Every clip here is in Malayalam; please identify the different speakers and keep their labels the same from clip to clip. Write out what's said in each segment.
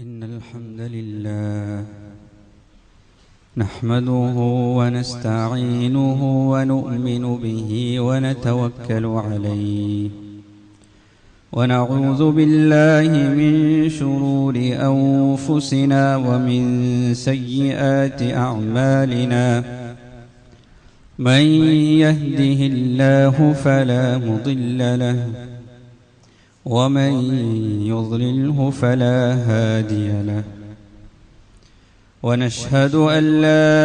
Speaker 1: إن الحمد لله نحمده ونستعينه ونؤمن به ونتوكل عليه ونعوذ بالله من شرور أنفسنا ومن سيئات أعمالنا من يهده الله فلا مضل له ومن يضلله فلا هادي له ونشهد أن لا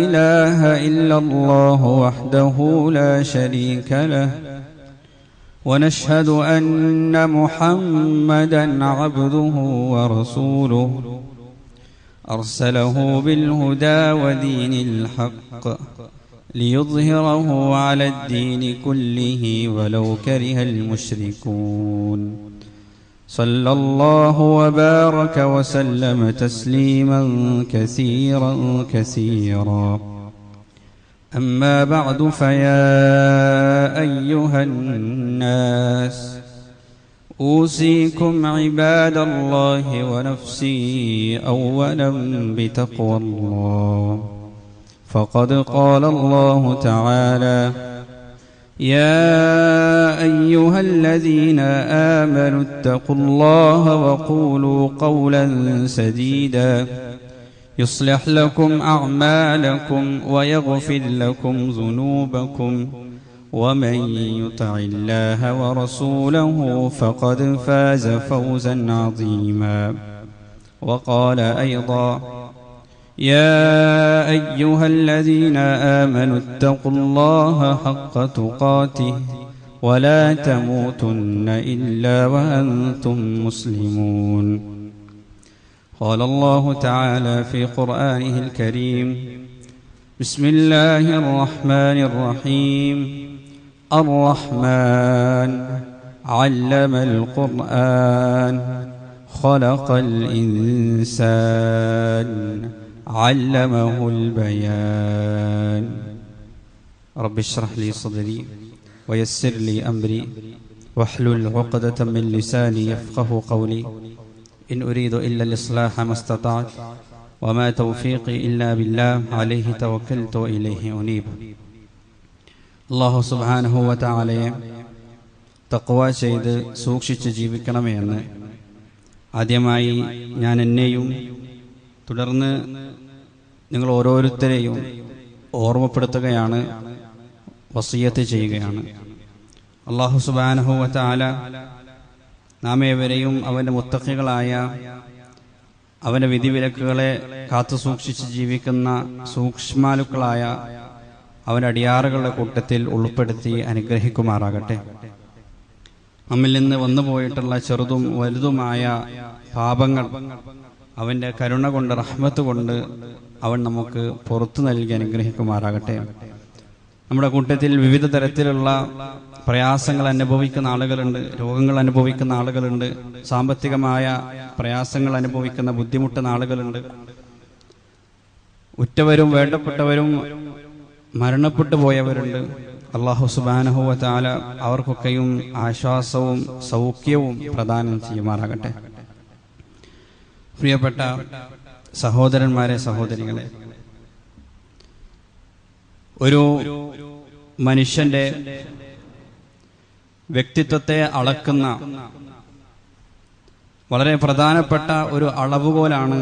Speaker 1: إله إلا الله وحده لا شريك له ونشهد أن محمدا عبده ورسوله أرسله بالهدى ودين الحق ليظهره على الدين كله ولو كره المشركون صلى الله وبارك وسلم تسليما كثيرا كثيرا أما بعد فيا أيها الناس أوصيكم عباد الله ونفسي أولا بتقوى الله فقد قال الله تعالى يا أيها الذين آمنوا اتقوا الله وقولوا قولا سديدا يصلح لكم أعمالكم ويغفر لكم ذنوبكم ومن يطع الله ورسوله فقد فاز فوزا عظيما وقال أيضا يا أيها الذين آمنوا اتقوا الله حق تقاته ولا تموتن إلا وأنتم مسلمون قال الله تعالى في قرآنه الكريم بسم الله الرحمن الرحيم الرحمن علم القرآن خلق الإنسان علمه البيان رب اشرح لي صدري ويسر لي أمري واحلل عقدة من لساني يفقه قولي إن أريد إلا الإصلاح ما استطعت وما توفيقي إلا بالله عليه توكلت وإليه أنيب الله سبحانه وتعالى തഖ്വ ചെയ്ത് സൂക്ഷിച്ച് ജീവിക്കണമെന്ന് ആദ്യമായി ഞാൻ എന്നെയും തുടർന്ന് നിങ്ങൾ ഓരോരുത്തരെയും ഓർമ്മപ്പെടുത്തുകയാണ്, വസിയത്ത് ചെയ്യുകയാണ്. അല്ലാഹു സുബ്ഹാനഹു വ തആല നാം ഏവരെയും അവൻ്റെ മുത്തഖികളായ, അവൻ്റെ വിധിവിലക്കുകളെ കാത്തു സൂക്ഷിച്ച് ജീവിക്കുന്ന സൂക്ഷ്മാലുക്കളായ അവൻ്റെ അടിയാറുകളുടെ കൂട്ടത്തിൽ ഉൾപ്പെടുത്തി അനുഗ്രഹിക്കുമാറാകട്ടെ. നമ്മിൽ നിന്ന് വന്നുപോയിട്ടുള്ള ചെറുതും വലുതുമായ പാപങ്ങൾ അവൻ്റെ കരുണ കൊണ്ട്, റഹ്മത്ത് കൊണ്ട് അവൻ നമുക്ക് പുറത്തു നൽകി അനുഗ്രഹിക്കുമാറാകട്ടെ. നമ്മുടെ കൂട്ടത്തിൽ വിവിധ തരത്തിലുള്ള പ്രയാസങ്ങൾ അനുഭവിക്കുന്ന ആളുകളുണ്ട്, രോഗങ്ങൾ അനുഭവിക്കുന്ന ആളുകളുണ്ട്, സാമ്പത്തികമായ പ്രയാസങ്ങൾ അനുഭവിക്കുന്ന ബുദ്ധിമുട്ടുന്ന ആളുകളുണ്ട്. ഉറ്റവരും വേണ്ടപ്പെട്ടവരും മരണപ്പെട്ടു പോയവരുണ്ട്. അല്ലാഹു സുബ്ഹാനഹു വ തആല അവർക്കൊക്കെയും ആശ്വാസവും സൗഖ്യവും പ്രദാനം ചെയ്യുമാറാകട്ടെ. പ്രിയപ്പെട്ട സഹോദരന്മാരെ, സഹോദരികളെ, ഒരു മനുഷ്യന്റെ വ്യക്തിത്വത്തെ അളക്കുന്ന വളരെ പ്രധാനപ്പെട്ട ഒരു അളവുകോലാണ്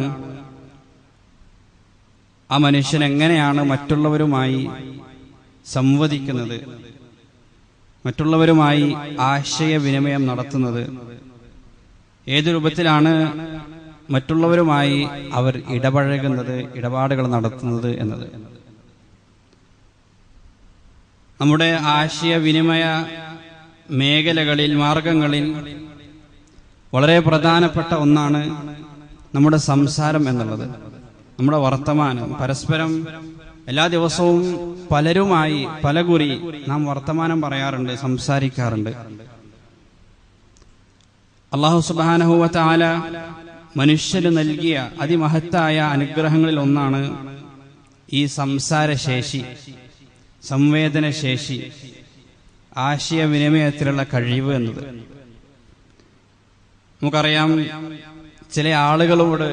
Speaker 1: ആ മനുഷ്യൻ എങ്ങനെയാണ് മറ്റുള്ളവരുമായി സംവദിക്കുന്നത്, മറ്റുള്ളവരുമായി ആശയവിനിമയം നടത്തുന്നത്, ഏതു രൂപത്തിലാണ് മറ്റുള്ളവരുമായി അവർ ഇടപഴകുന്നത്, ഇടപാടുകൾ നടത്തുന്നത് എന്നത്. നമ്മുടെ ആശയവിനിമയ മേഖലകളിൽ, മാർഗങ്ങളിൽ വളരെ പ്രധാനപ്പെട്ട ഒന്നാണ് നമ്മുടെ സംസാരം എന്നുള്ളത്, നമ്മുടെ വർത്തമാനം. പരസ്പരം എല്ലാ ദിവസവും പലരുമായി പലകുറി നാം വർത്തമാനം പറയാറുണ്ട്, സംസാരിക്കാറുണ്ട്. അല്ലാഹു സുബ്ഹാനഹു വ തആല മനുഷ്യന് നൽകിയ അതിമഹത്തായ അനുഗ്രഹങ്ങളിൽ ഒന്നാണ് ഈ സംസാരശേഷി, സംവേദനശേഷി, ആശയവിനിമയത്തിലുള്ള കഴിവ് എന്നത്. നമുക്കറിയാം, ചില ആളുകളോട്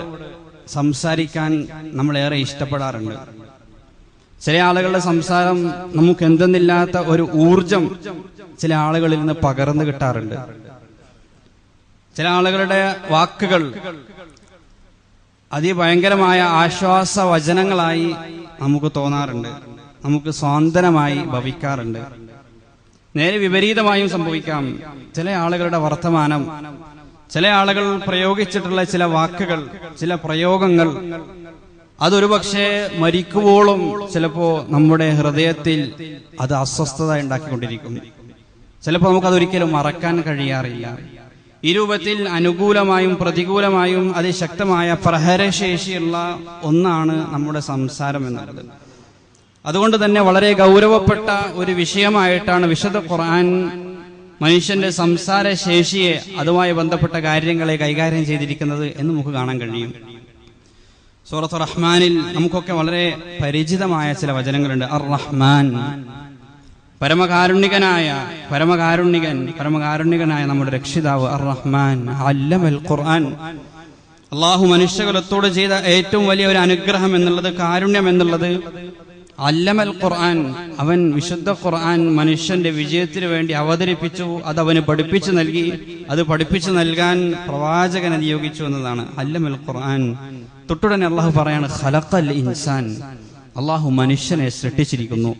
Speaker 1: സംസാരിക്കാൻ നമ്മളേറെ ഇഷ്ടപ്പെടാറുണ്ട്. ചില ആളുകളുടെ സംസാരം നമുക്ക് എന്തെന്നില്ലാത്ത ഒരു ഊർജം ചില ആളുകളിൽ നിന്ന് പകർന്നു കിട്ടാറുണ്ട്. ചില ആളുകളുടെ വാക്കുകൾ അതിഭയങ്കരമായ ആശ്വാസ വചനങ്ങളായി നമുക്ക് തോന്നാറുണ്ട്, നമുക്ക് സ്വാന്തനമായി ഭവിക്കാറുണ്ട്. നേരെ വിപരീതമായും സംഭവിക്കാം. ചില ആളുകളുടെ വർത്തമാനം, ചില ആളുകൾ പ്രയോഗിച്ചിട്ടുള്ള ചില വാക്കുകൾ, ചില പ്രയോഗങ്ങൾ അതൊരു പക്ഷേ മരിക്കുവോളം ചിലപ്പോ നമ്മുടെ ഹൃദയത്തിൽ അത് അസ്വസ്ഥത ഉണ്ടാക്കിക്കൊണ്ടിരിക്കും. ചിലപ്പോൾ നമുക്കതൊരിക്കലും മറക്കാൻ കഴിയാറില്ല. ഈ രൂപത്തിൽ അനുകൂലമായും പ്രതികൂലമായും അതിശക്തമായ പ്രഹരശേഷിയുള്ള ഒന്നാണ് നമ്മുടെ സംസാരം എന്നുള്ളത്. അതുകൊണ്ട് തന്നെ വളരെ ഗൗരവപ്പെട്ട ഒരു വിഷയമായിട്ടാണ് വിശുദ്ധ ഖുർആൻ മനുഷ്യന്റെ സംസാര ശേഷിയെ, അതുമായി ബന്ധപ്പെട്ട കാര്യങ്ങളെ കൈകാര്യം ചെയ്തിരിക്കുന്നത് എന്ന് നമുക്ക് കാണാൻ കഴിയും. സൂറത്ത് റഹ്മാനിൽ നമുക്കൊക്കെ വളരെ പരിചിതമായ ചില വചനങ്ങളുണ്ട്. അർ റഹ്മാൻ, പരമകാരുണികനായ നമ്മുടെ രക്ഷിതാവ് അർ റഹ്മാൻ അല്ലമൽ ഖുർആൻ. അള്ളാഹു മനുഷ്യകുലത്തോട് ചെയ്ത ഏറ്റവും വലിയ ഒരു അനുഗ്രഹം എന്നുള്ളത്, കാരുണ്യം എന്നുള്ളത് അല്ലമൽ ഖുർആൻ. അവൻ വിശുദ്ധ ഖുർആൻ മനുഷ്യന്റെ വിജയത്തിന് വേണ്ടി അവതരിപ്പിച്ചു, അത് അവന് പഠിപ്പിച്ചു നൽകി, അത് പഠിപ്പിച്ചു നൽകാൻ പ്രവാചകനെ നിയോഗിച്ചു എന്നതാണ് അല്ലമൽ ഖുർആൻ. തൊട്ടുടനെ അള്ളാഹു പറയാണ് ഖലഖൽ ഇൻസാൻ, അള്ളാഹു മനുഷ്യനെ സൃഷ്ടിച്ചിരിക്കുന്നു.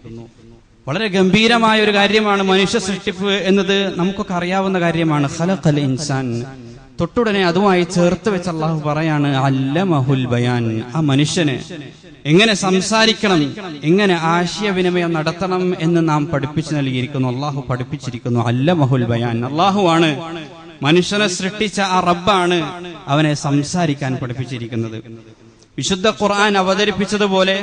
Speaker 1: വളരെ ഗംഭീരമായ ഒരു കാര്യമാണ് മനുഷ്യ സൃഷ്ടിപ്പ് എന്നത്, നമുക്കൊക്കെ അറിയാവുന്ന കാര്യമാണ്. ഖലഖൽ ഇൻസാൻ. തൊട്ടുടനെ അതുമായി ചേർത്ത് വെച്ച് അള്ളാഹു പറയാണ് അല്ലമഹുൽ ബയാൻ. ആ മനുഷ്യന് എങ്ങനെ സംസാരിക്കണം, എങ്ങനെ ആശയവിനിമയം നടത്തണം എന്ന് നാം പഠിപ്പിച്ചു നൽകിയിരിക്കുന്നു. അള്ളാഹു പഠിപ്പിച്ചിരിക്കുന്നു. അല്ലമഹുൽ ബയാൻ. അള്ളാഹുവാണ് മനുഷ്യനെ സൃഷ്ടിച്ച ആ റബ്ബാണ് അവനെ സംസാരിക്കാൻ പഠിപ്പിച്ചിരിക്കുന്നത്. വിശുദ്ധ ഖുർആൻ അവതരിപ്പിച്ചതുപോലെ,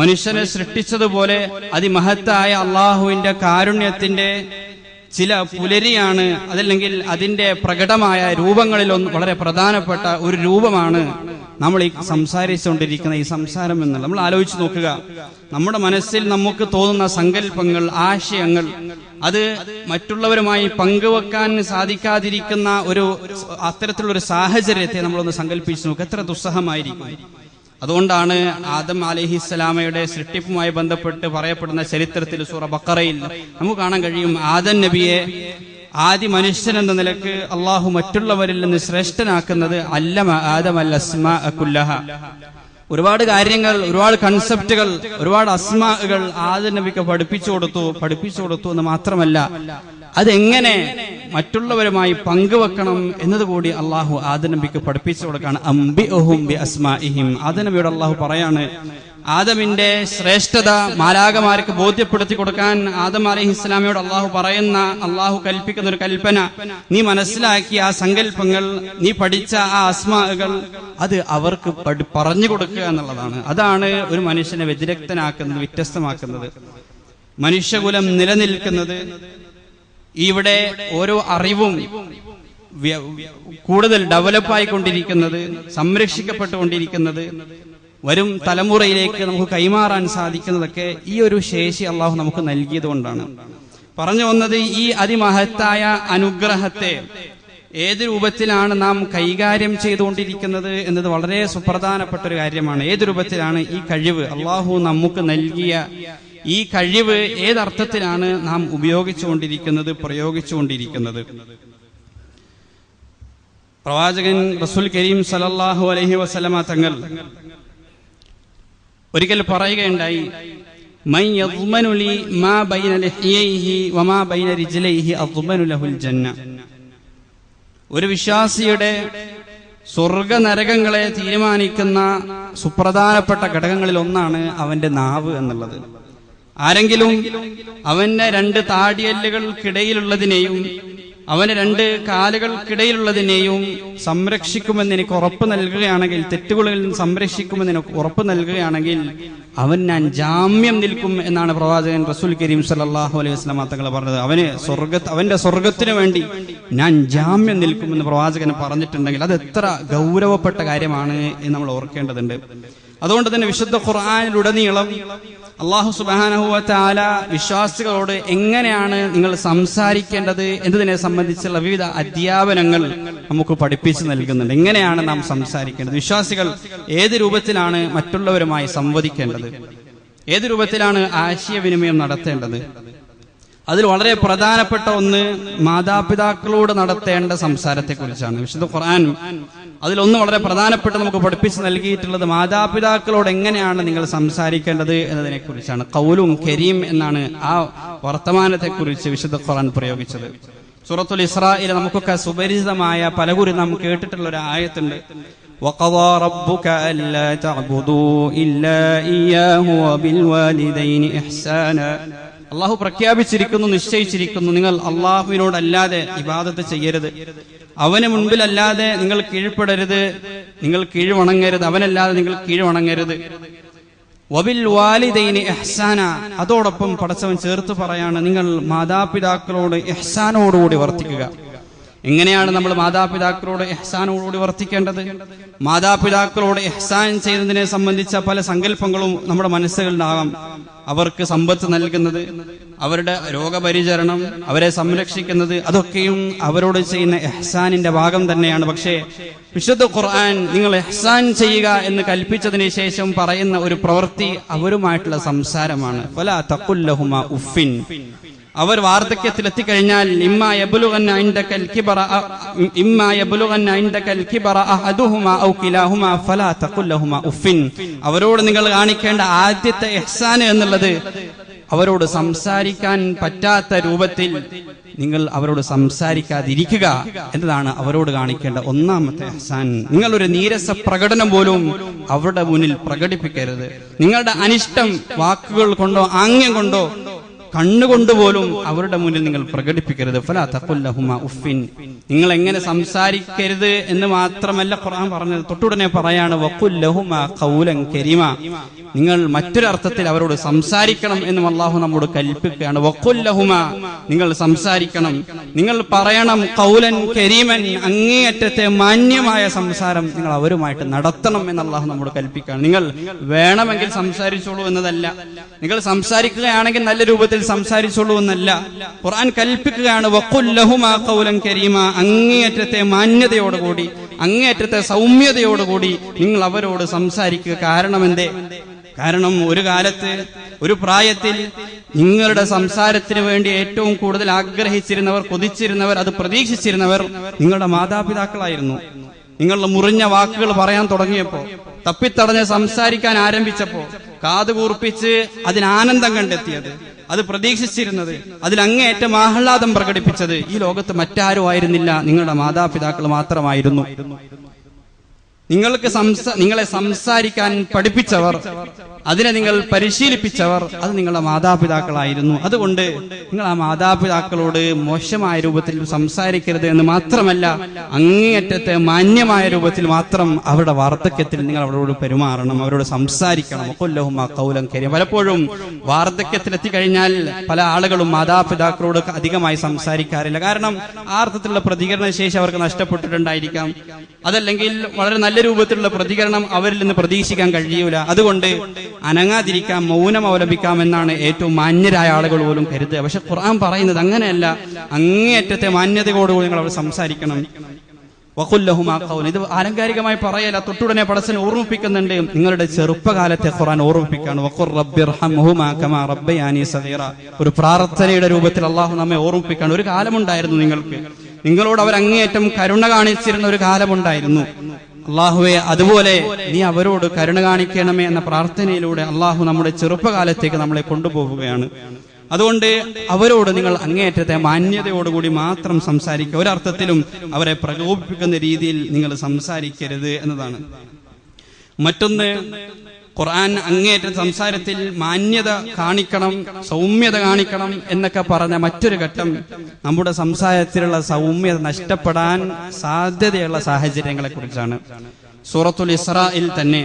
Speaker 1: മനുഷ്യനെ സൃഷ്ടിച്ചതുപോലെ അതിമഹത്തായ അള്ളാഹുവിന്റെ കാരുണ്യത്തിന്റെ ചില പുലരിയാണ്, അതല്ലെങ്കിൽ അതിന്റെ പ്രകടമായ രൂപങ്ങളിൽ വളരെ പ്രധാനപ്പെട്ട ഒരു രൂപമാണ് നമ്മൾ ഈ സംസാരിച്ചുകൊണ്ടിരിക്കുന്ന ഈ സംസാരം എന്നുള്ളത്. നമ്മൾ ആലോചിച്ച് നോക്കുക, നമ്മുടെ മനസ്സിൽ നമുക്ക് തോന്നുന്ന സങ്കല്പങ്ങൾ, ആശയങ്ങൾ, അത് മറ്റുള്ളവരുമായി പങ്കുവെക്കാൻ സാധിക്കാതിരിക്കുന്ന അത്തരത്തിലുള്ളൊരു സാഹചര്യത്തെ നമ്മളൊന്ന് സങ്കല്പിച്ച് നോക്കുക. എത്ര ദുസ്സഹമായിരിക്കും. അതുകൊണ്ടാണ് ആദം അലൈഹിസ്സലാമയുടെ സൃഷ്ടിപ്പുമായി ബന്ധപ്പെട്ട് പറയപ്പെടുന്ന ചരിത്രത്തിൽ സൂറ ബഖറയിൽ നമുക്ക് കാണാൻ കഴിയും, ആദം നബിയെ ആദി മനുഷ്യൻ എന്ന നിലക്ക് അള്ളാഹു മറ്റുള്ളവരിൽ നിന്ന് ശ്രേഷ്ഠനാക്കുന്നത് അല്ലമ ആദം അൽ അസ്മാഅ കുല്ലഹ. ഒരുപാട് കാര്യങ്ങൾ, ഒരുപാട് കൺസെപ്റ്റുകൾ, ഒരുപാട് അസ്മാകൾ ആദം നബിക്ക് പഠിപ്പിച്ചു കൊടുത്തു എന്ന് മാത്രമല്ല, അതെങ്ങനെ മറ്റുള്ളവരുമായി പങ്കുവെക്കണം എന്നതുകൂടി അള്ളാഹു ആദം നബിക്ക് പഠിപ്പിച്ചു കൊടുക്കാണ്. അംബിഉഹും ബി അസ്മാഇഹിം. ആദം നബിയോട് അള്ളാഹു പറയാണ്, ആദമിന്റെ ശ്രേഷ്ഠത മാലാകമാർക്ക് ബോധ്യപ്പെടുത്തി കൊടുക്കാൻ ആദം അലൈഹിസ്സലാമയോട് അള്ളാഹു കൽപ്പിക്കുന്ന ഒരു കൽപ്പന, നീ മനസ്സിലാക്കിയ ആ സങ്കല്പങ്ങൾ, നീ പഠിച്ച ആ അസ്മാകൾ, അത് അവർക്ക് പറഞ്ഞു കൊടുക്കുക എന്നുള്ളതാണ്. അതാണ് ഒരു മനുഷ്യനെ വ്യതിരക്തനാക്കുന്നത്, വ്യത്യസ്തമാക്കുന്നത്, മനുഷ്യകുലം നിലനിൽക്കുന്നത്. ഇവിടെ ഓരോ അറിവും കൂടുതൽ ഡെവലപ്പായിക്കൊണ്ടിരിക്കുന്നത്, സംരക്ഷിക്കപ്പെട്ടുകൊണ്ടിരിക്കുന്നത്, വരും തലമുറയിലേക്ക് നമുക്ക് കൈമാറാൻ സാധിക്കുന്നതൊക്കെ ഈ ഒരു ശേഷി അള്ളാഹു നമുക്ക് നൽകിയത് കൊണ്ടാണ്. പറഞ്ഞു വന്നത്, ഈ അതിമഹത്തായ അനുഗ്രഹത്തെ ഏത് രൂപത്തിലാണ് നാം കൈകാര്യം ചെയ്തുകൊണ്ടിരിക്കുന്നത് എന്നത് വളരെ സുപ്രധാനപ്പെട്ട ഒരു കാര്യമാണ്. ഏത് രൂപത്തിലാണ് ഈ കഴിവ്, അള്ളാഹു നമുക്ക് നൽകിയ ഈ കഴിവ് ഏതർത്ഥത്തിലാണ് നാം ഉപയോഗിച്ചുകൊണ്ടിരിക്കുന്നത്, പ്രയോഗിച്ചുകൊണ്ടിരിക്കുന്നത്. പ്രവാചകൻ റസൂൽ കരീം സല്ലല്ലാഹു അലൈഹി വസല്ലമ തങ്ങൾ ഒരിക്കൽ പറയുകയുണ്ടായി, മൻ യദ്മനു ലി മാ ബൈന ലഹ്യൈഹി വമാ ബൈന റിജ്ലൈഹി അദ്മനു ലഹുൽ ജന്ന. ഒരു വിശ്വാസിയുടെ സ്വർഗ നരകങ്ങളെ തീരുമാനിക്കുന്ന സുപ്രധാനപ്പെട്ട ഘടകങ്ങളിൽ ഒന്നാണ് അവന്റെ നാവ് എന്നുള്ളത്. ആരെങ്കിലും അവന്റെ 2 താടിയല്ലുകൾക്കിടയിലുള്ളതിനെയും അവന് 2 കാലുകൾക്കിടയിലുള്ളതിനെയും സംരക്ഷിക്കുമെന്ന് എനിക്ക് ഉറപ്പ് നൽകുകയാണെങ്കിൽ, തെറ്റുകളിൽ നിന്ന് സംരക്ഷിക്കുമെന്ന് എനിക്ക് ഉറപ്പ് നൽകുകയാണെങ്കിൽ അവൻ ഞാൻ ജാമ്യം നിൽക്കും എന്നാണ് പ്രവാചകൻ റസൂൽ കരീം സല്ലല്ലാഹു അലൈഹി വസല്ലം തങ്ങൾ പറഞ്ഞത്. അവന്റെ സ്വർഗത്തിന് വേണ്ടി ഞാൻ ജാമ്യം നിൽക്കുമെന്ന് പ്രവാചകൻ പറഞ്ഞിട്ടുണ്ടെങ്കിൽ അത് എത്ര ഗൗരവപ്പെട്ട കാര്യമാണ് എന്ന് നമ്മൾ ഓർക്കേണ്ടതുണ്ട്. അതുകൊണ്ട് തന്നെ വിശുദ്ധ ഖുർആനിലുടനീളം അല്ലാഹു സുബ്ഹാനഹു വ തആല വിശ്വാസികളോട് എങ്ങനെയാണ് നിങ്ങൾ സംസാരിക്കേണ്ടത് എന്നതിനെ സംബന്ധിച്ചുള്ള വിവിധ അധ്യാപനങ്ങൾ നമുക്ക് പഠിപ്പിച്ചു നൽകുന്നുണ്ട്. എങ്ങനെയാണ് നാം സംസാരിക്കേണ്ടത്, വിശ്വാസികൾ ഏത് രൂപത്തിലാണ് മറ്റുള്ളവരുമായി സംവദിക്കേണ്ടത്, ഏത് രൂപത്തിലാണ് ആശയവിനിമയം നടത്തേണ്ടത്. അതിൽ വളരെ പ്രധാനപ്പെട്ട ഒന്ന് മാതാപിതാക്കളോട് നടത്തേണ്ട സംസാരത്തെക്കുറിച്ചാണ്. വിശുദ്ധ ഖുർആൻ അതിലൊന്ന് വളരെ പ്രധാനപ്പെട്ട് നമുക്ക് പഠിപ്പിച്ച് നൽകിയിട്ടുള്ളത് മാതാപിതാക്കളോട് എങ്ങനെയാണ് നിങ്ങൾ സംസാരിക്കേണ്ടത് എന്നതിനെ കുറിച്ചാണ്. ഖൗലുൻ കരീം എന്നാണ് ആ വർത്തമാനത്തെക്കുറിച്ച് വിശുദ്ധ ഖുർആൻ പ്രയോഗിച്ചത്. സൂറത്തുൽ ഇസ്രായിൽ നമുക്കൊക്കെ സുപരിചിതമായ പലകുറി നാം കേട്ടിട്ടുള്ള ഒരു ആയത്തുണ്ട്. وَقَضَى رَبُّكَ أَلَّا تَعْبُدُوا إِلَّا إِيَّاهُ وَبِالْوَالِدَيْنِ إِحْسَانًا. അള്ളാഹു പ്രഖ്യാപിച്ചിരിക്കുന്നു, നിശ്ചയിച്ചിരിക്കുന്നു, നിങ്ങൾ അള്ളാഹുവിനോടല്ലാതെ ഇബാദത്ത് ചെയ്യരുത്, അവന് മുൻപിലല്ലാതെ നിങ്ങൾ കീഴ്പ്പെടരുത്, നിങ്ങൾ കീഴ്വണങ്ങരുത്, അവനല്ലാതെ നിങ്ങൾ കീഴ്വണങ്ങരുത്. വബിൽ വാലിദൈനി ഇഹ്സാന, അതോടൊപ്പം പടച്ചവൻ ചേർത്ത് പറയാണ് നിങ്ങൾ മാതാപിതാക്കളോട് ഇഹ്സാനോടുകൂടി വർത്തിക്കുക. എങ്ങനെയാണ് നമ്മൾ മാതാപിതാക്കളോട് ഇഹ്സാനോടുകൂടി വർത്തിക്കേണ്ടത്? മാതാപിതാക്കളോട് ഇഹ്സാൻ ചെയ്യുന്നതിനെ സംബന്ധിച്ച പല സങ്കല്പങ്ങളും നമ്മുടെ മനസ്സുകളിലാകാം. അവർക്ക് സമ്പത്ത് നൽകുന്നത്, അവരുടെ രോഗപരിചരണം, അവരെ സംരക്ഷിക്കുന്നത്, അതൊക്കെയും അവരോട് ചെയ്യുന്ന ഇഹ്സാനിന്റെ ഭാഗം തന്നെയാണ്. പക്ഷേ വിശുദ്ധ ഖുർആൻ നിങ്ങൾ ഇഹ്സാൻ ചെയ്യുക എന്ന് കൽപ്പിച്ചതിന് ശേഷം പറയുന്ന ഒരു പ്രവൃത്തി അവരുമായിട്ടുള്ള സംസാരമാണ്. ഫലാ തഖുൽ ലഹുമാ ഉഫിൻ. അവർ വാർദ്ധക്യത്തിൽ എത്തിക്കഴിഞ്ഞാൽ ഇമ്മാ യബ്ലുഗന്ന ഇൻദകൽ കിബറ അഹദുഹുമാ ഔ കിലാഹുമാ ഫലാ തഖുൽ ലഹുമാ ഉഫിൻ. അവരോട് നിങ്ങൾ കാണിക്കേണ്ട ആദ്യത്തെ ഇഹ്സാൻ എന്നുള്ളത് അവരോട് സംസാരിക്കാൻ പറ്റാത്ത രൂപത്തിൽ നിങ്ങൾ അവരോട് സംസാരിക്കാതിരിക്കുക എന്നതാണ് അവരോട് കാണിക്കേണ്ട ഒന്നാമത്തെ ഇഹ്സാൻ. നിങ്ങളൊരു നീരസ പ്രകടനം പോലും അവരുടെ മുന്നിൽ പ്രകടിപ്പിക്കരുത്. നിങ്ങളുടെ അനിഷ്ടം വാക്കുകൾ കൊണ്ടോ ആംഗ്യം കൊണ്ടോ കണ്ണുകൊണ്ടുപോലും അവരുടെ മുന്നിൽ നിങ്ങൾ പ്രകടിപ്പിക്കരുത്. ഫലാ തഖുൽ ലഹുമാ ഉഫിൻ. നിങ്ങൾ എങ്ങനെ സംസാരിക്കരുത് എന്ന് മാത്രമല്ല ഖുർആൻ പറഞ്ഞത്, തൊട്ടുടനെ പറയാണ് വഖുൽ ലഹുമാ ഖൗലൻ കരീമ. നിങ്ങൾ മറ്റൊരർത്ഥത്തിൽ അവരോട് സംസാരിക്കണം എന്നും അല്ലാഹു നമ്മോട് കൽപ്പിക്കുകയാണ്. വഖുൽ ലഹുമാ, നിങ്ങൾ സംസാരിക്കണം, നിങ്ങൾ പറയണം ഖൗലൻ കരീമൻ, അങ്ങേയറ്റത്തെ മാന്യമായ സംസാരം നിങ്ങൾ അവരുമായിട്ട് നടത്തണം എന്ന് അല്ലാഹു നമ്മോട് കൽപ്പിക്കുകയാണ്. നിങ്ങൾ വേണമെങ്കിൽ സംസാരിച്ചോളൂ എന്നതല്ല, നിങ്ങൾ സംസാരിക്കുകയാണെങ്കിൽ നല്ല രൂപത്തിൽ സംസാരിച്ചോളൂ എന്നല്ല. ഖുർആൻ കൽപ്പിക്കുകയാണ് വഖുൽ ലഹുമാ ഖൗലൻ കരീമ, അങ്ങേയറ്റത്തെ മാന്യതയോടുകൂടി, അങ്ങേയറ്റത്തെ സൗമ്യതയോടുകൂടി നിങ്ങൾ അവരോട് സംസാരിക്കുക. കാരണം ഒരു കാലത്ത്, ഒരു പ്രായത്തിൽ നിങ്ങളുടെ സംസാരത്തിന് വേണ്ടി ഏറ്റവും കൂടുതൽ ആഗ്രഹിച്ചിരുന്നവർ, കൊതിച്ചിരുന്നവർ, അത് പ്രതീക്ഷിച്ചിരുന്നവർ നിങ്ങളുടെ മാതാപിതാക്കളായിരുന്നു. നിങ്ങളുടെ മുറിഞ്ഞ വാക്കുകൾ പറയാൻ തുടങ്ങിയപ്പോ, തപ്പിത്തടഞ്ഞ് സംസാരിക്കാൻ ആരംഭിച്ചപ്പോ, കാതുകൂർപ്പിച്ച് അതിനാനന്ദം കണ്ടെത്തിയത്, അത് പ്രതീക്ഷിച്ചിരുന്നത്, അതിൽ അങ്ങേയറ്റം ആഹ്ലാദം പ്രകടിപ്പിച്ചത് ഈ ലോകത്ത് മറ്റാരും ആയിരുന്നില്ല, നിങ്ങളുടെ മാതാപിതാക്കൾ മാത്രമായിരുന്നു. നിങ്ങളെ സംസാരിക്കാൻ പഠിപ്പിച്ചവർ, അതിനെ നിങ്ങൾ പരിശീലിപ്പിച്ചവർ, അത് നിങ്ങളുടെ മാതാപിതാക്കളായിരുന്നു. അതുകൊണ്ട് നിങ്ങൾ ആ മാതാപിതാക്കളോട് മോശമായ രൂപത്തിൽ സംസാരിക്കരുത് എന്ന് മാത്രമല്ല, അങ്ങേയറ്റത്തെ മാന്യമായ രൂപത്തിൽ മാത്രം അവരുടെ വാർദ്ധക്യത്തിൽ നിങ്ങൾ അവരോട് പെരുമാറണം, അവരോട് സംസാരിക്കണം. വഖുൽ ലഹുമാ ഖൗലൻ കരീം. പലപ്പോഴും വാർദ്ധക്യത്തിലെത്തിക്കഴിഞ്ഞാൽ പല ആളുകളും മാതാപിതാക്കളോട് അധികമായി സംസാരിക്കാറില്ല. കാരണം ആ അർത്ഥത്തിലുള്ള പ്രതികരണ ശേഷി അവർക്ക് നഷ്ടപ്പെട്ടിട്ടുണ്ടായിരിക്കാം. അതല്ലെങ്കിൽ വളരെ നല്ല രൂപത്തിലുള്ള പ്രതികരണം അവരിൽ നിന്ന് പ്രതീക്ഷിക്കാൻ കഴിയൂല. അതുകൊണ്ട് അനങ്ങാതിരിക്കാം, മൗനം അവലംബിക്കാം എന്നാണ് ഏറ്റവും മാന്യരായ ആളുകൾ പോലും കരുതുക. പക്ഷെ ഖുർആൻ പറയുന്നത് അങ്ങനെയല്ല, അങ്ങേയറ്റത്തെ മാന്യതയോടുകൂടി നിങ്ങൾ അവർ സംസാരിക്കണം. വഖുൽ ലഹുമാ ഖൗലൻ. ഇത് ആലങ്കാരികമായി പറയല, തൊട്ടുടനെ പടച്ചവൻ ഓർമ്മിപ്പിക്കുന്നുണ്ട്. നിങ്ങളുടെ ചെറുപ്പകാലത്തെ ഖുർആൻ ഓർമ്മിപ്പിക്കുകയാണ്. വഖുർ റബ്ബിർഹംഹുമാ കമാ റബ്ബയാനി സഗീറ. ഒരു പ്രാർത്ഥനയുടെ രൂപത്തിൽ അല്ലാഹു നമ്മെ ഓർമ്മിപ്പിക്കുകയാണ്. ഒരു കാലമുണ്ടായിരുന്നു നിങ്ങളോട് അവർ അങ്ങേയറ്റം കരുണ കാണിച്ചിരുന്ന ഒരു കാലമുണ്ടായിരുന്നു. അള്ളാഹുവെ, അതുപോലെ നീ അവരോട് കരുണ കാണിക്കണമേ എന്ന പ്രാർത്ഥനയിലൂടെ അള്ളാഹു നമ്മുടെ ചെറുപ്പകാലത്തേക്ക് നമ്മളെ കൊണ്ടുപോവുകയാണ്. അതുകൊണ്ട് അവരോട് നിങ്ങൾ അങ്ങേയറ്റത്തെ മാന്യതയോടുകൂടി മാത്രം സംസാരിക്കുക. ഒരർത്ഥത്തിലും അവരെ പ്രകോപിപ്പിക്കുന്ന രീതിയിൽ നിങ്ങൾ സംസാരിക്കരുത് എന്നതാണ്. മറ്റൊന്ന്, ഖുർആൻ അങ്ങേയറ്റ സംസാരത്തിൽ മാന്യത കാണിക്കണം, സൗമ്യത കാണിക്കണം എന്നൊക്കെ പറഞ്ഞ മറ്റൊരു ഘട്ടം നമ്മുടെ സംസാരത്തിലുള്ള സൗമ്യത നഷ്ടപ്പെടാൻ സാധ്യതയുള്ള സാഹചര്യങ്ങളെ കുറിച്ചാണ്. സൂറത്തുൽ ഇസ്രായിൽ തന്നെ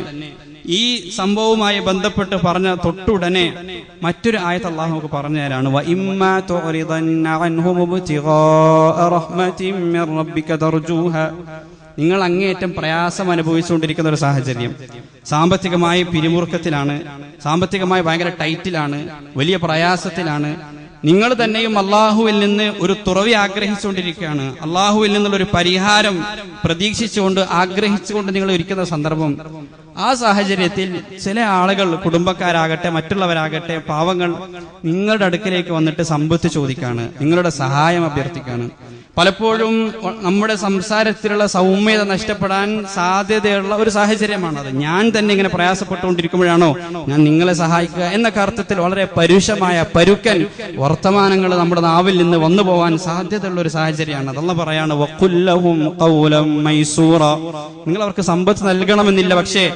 Speaker 1: ഈ സംഭവവുമായി ബന്ധപ്പെട്ട് പറഞ്ഞ തൊട്ടുടനെ മറ്റൊരു ആയത്ത് അല്ലാഹു നമുക്ക് പറഞ്ഞു തരാണ്. വഇമ്മാ തുറിദന്ന അൻഹും ഇബ്തിഗാഅ റഹ്മത്തിൻ മിർ റബ്ബിക തർജൂഹ. നിങ്ങൾ അങ്ങേയറ്റം പ്രയാസം അനുഭവിച്ചുകൊണ്ടിരിക്കുന്ന ഒരു സാഹചര്യം, സാമ്പത്തികമായി പിരിമുറുക്കത്തിലാണ്, സാമ്പത്തികമായി ഭയങ്കര ടൈറ്റിലാണ്, വലിയ പ്രയാസത്തിലാണ്. നിങ്ങൾ തന്നെയും അള്ളാഹുവിൽ നിന്ന് ഒരു തുറവി ആഗ്രഹിച്ചുകൊണ്ടിരിക്കുകയാണ്, അള്ളാഹുവിൽ നിന്നുള്ളൊരു പരിഹാരം പ്രതീക്ഷിച്ചുകൊണ്ട് ആഗ്രഹിച്ചുകൊണ്ട് നിങ്ങൾ ഇരിക്കുന്ന സന്ദർഭം. ആ സാഹചര്യത്തിൽ ചില ആളുകൾ, കുടുംബക്കാരാകട്ടെ മറ്റുള്ളവരാകട്ടെ, പാവങ്ങൾ നിങ്ങളുടെ അടുക്കിലേക്ക് വന്നിട്ട് സമ്പത്ത് ചോദിക്കാണ്, നിങ്ങളുടെ സഹായം അഭ്യർത്ഥിക്കാണ്. പലപ്പോഴും നമ്മുടെ സംസാരത്തിലുള്ള സൗമ്യത നഷ്ടപ്പെടാൻ സാധ്യതയുള്ള ഒരു സാഹചര്യമാണത്. ഞാൻ തന്നെ ഇങ്ങനെ പ്രയാസപ്പെട്ടുകൊണ്ടിരിക്കുമ്പോഴാണോ ഞാൻ നിങ്ങളെ സഹായിക്കുക എന്നൊക്കെ അർത്ഥത്തിൽ വളരെ പരുഷമായ പരുക്കൻ വർത്തമാനങ്ങൾ നമ്മുടെ നാവിൽ നിന്ന് വന്നു പോവാൻ സാധ്യതയുള്ള ഒരു സാഹചര്യമാണ്. അതല്ല പറയാണ് വഖുല്ലഹും ഖൗലൻ മൈസൂറ. നിങ്ങൾ അവർക്ക് സമ്പത്ത് നൽകണമെന്നില്ല, പക്ഷേ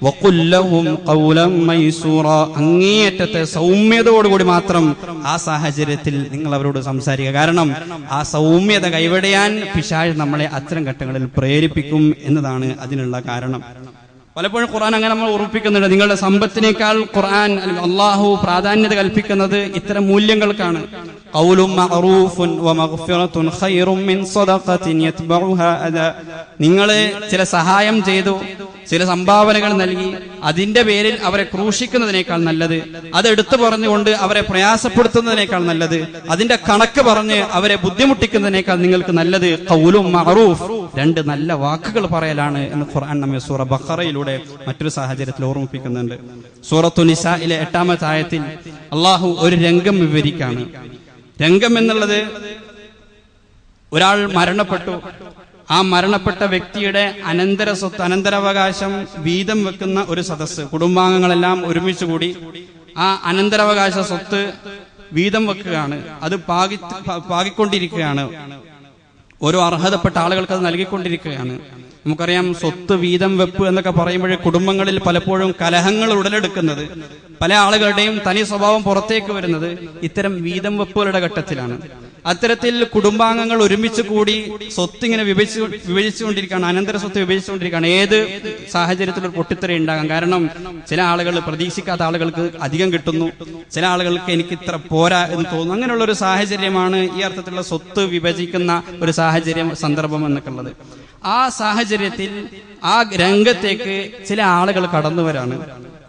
Speaker 1: വഖുല്ലഹും ഖൗലൻ മൈസൂറ, അങ്ങേയറ്റത്തെ സൗമ്യതയോടുകൂടി മാത്രം ആ സാഹചര്യത്തിൽ നിങ്ങൾ അവരോട് സംസാരിക്കുക. കാരണം ആ സൗമ്യത കൈവെടിയാൻ പിശാച് നമ്മളെ അത്തരം ഘട്ടങ്ങളിൽ പ്രേരിപ്പിക്കും എന്നതാണ് അതിനുള്ള കാരണം. പലപ്പോഴും ഖുർആൻ അങ്ങനെ നമ്മൾ ഉറപ്പിക്കുന്നുണ്ട്. നിങ്ങളുടെ സമ്പത്തിനേക്കാൾ ഖുർആൻ അള്ളാഹു പ്രാധാന്യത കൽപ്പിക്കുന്നത് ഇത്തരം മൂല്യങ്ങൾക്കാണ്. ഖൗലുൻ മഅറൂഫുൻ വമഗ്ഫിറത്തുൻ ഖൈറും മിൻ സദഖത്തിൻ യത്ബഉഹാ അദാ. നിങ്ങൾ ചില സഹായം ചെയ്തു, ചില സംഭാവനകൾ നൽകി, അതിന്റെ പേരിൽ അവരെ ക്രൂശിക്കുന്നതിനേക്കാൾ നല്ലത്, അതെടുത്തു പറഞ്ഞുകൊണ്ട് അവരെ പ്രയാസപ്പെടുത്തുന്നതിനേക്കാൾ നല്ലത്, അതിന്റെ കണക്ക് പറഞ്ഞ് അവരെ ബുദ്ധിമുട്ടിക്കുന്നതിനേക്കാൾ നിങ്ങൾക്ക് നല്ലത് ഖൗലുൻ മഅറൂഫ്, രണ്ട് നല്ല വാക്കുകൾ പറയലാണ് എന്ന് ഖുർആൻ നമ്മെ സൂറ ബഖറയിലൂടെ മറ്റൊരു സാഹചര്യത്തിൽ ഓർമ്മിപ്പിക്കുന്നുണ്ട്. സൂറത്തു നിസായിലെ 8-ാമത്തെ ആയത്തിൽ അള്ളാഹു ഒരു രംഗം വിവരിക്കാണ്. രംഗം എന്നുള്ളത്, ഒരാൾ മരണപ്പെട്ടു, ആ മരണപ്പെട്ട വ്യക്തിയുടെ അനന്തര സ്വത്ത്, അനന്തരാവകാശം വീതം വെക്കുന്ന ഒരു സദസ്സ്, കുടുംബാംഗങ്ങളെല്ലാം ഒരുമിച്ച് കൂടി ആ അനന്തരാവകാശ സ്വത്ത് വീതം വെക്കുകയാണ്. അത് പാകിക്കൊണ്ടിരിക്കുകയാണ്. ഓരോ അർഹതപ്പെട്ട ആളുകൾക്ക് അത് നൽകിക്കൊണ്ടിരിക്കുകയാണ്. നമുക്കറിയാം, സ്വത്ത് വീതം വെപ്പ് എന്നൊക്കെ പറയുമ്പോൾ കുടുംബങ്ങളിൽ പലപ്പോഴും കലഹങ്ങൾ ഉടലെടുക്കുന്നത്, പല ആളുകളുടെയും തനി സ്വഭാവം പുറത്തേക്ക് വരുന്നത് ഇത്തരം വീതം വെപ്പുകളുടെ ഘട്ടത്തിലാണ്. അത്തരത്തിൽ കുടുംബാംഗങ്ങൾ ഒരുമിച്ച് കൂടി സ്വത്ത് ഇങ്ങനെ വിഭജിച്ചുകൊണ്ടിരിക്കുകയാണ്, അനന്തര സ്വത്ത് വിഭജിച്ചുകൊണ്ടിരിക്കുകയാണ്. ഏത് സാഹചര്യത്തിൽ ഒരു പൊട്ടിത്തെറി ഉണ്ടാകാം. കാരണം ചില ആളുകൾ, പ്രതീക്ഷിക്കാത്ത ആളുകൾക്ക് അധികം കിട്ടുന്നു, ചില ആളുകൾക്ക് എനിക്ക് ഇത്ര പോരാ എന്ന് തോന്നുന്നു. അങ്ങനെയുള്ള ഒരു സാഹചര്യമാണ് ഈ അർത്ഥത്തിലുള്ള സ്വത്ത് വിഭജിക്കുന്ന ഒരു സാഹചര്യം, സന്ദർഭം എന്നൊക്കെ ഉള്ളത്. ആ സാഹചര്യത്തിൽ ആ രംഗത്തേക്ക് ചില ആളുകൾ കടന്നുവരാണ്.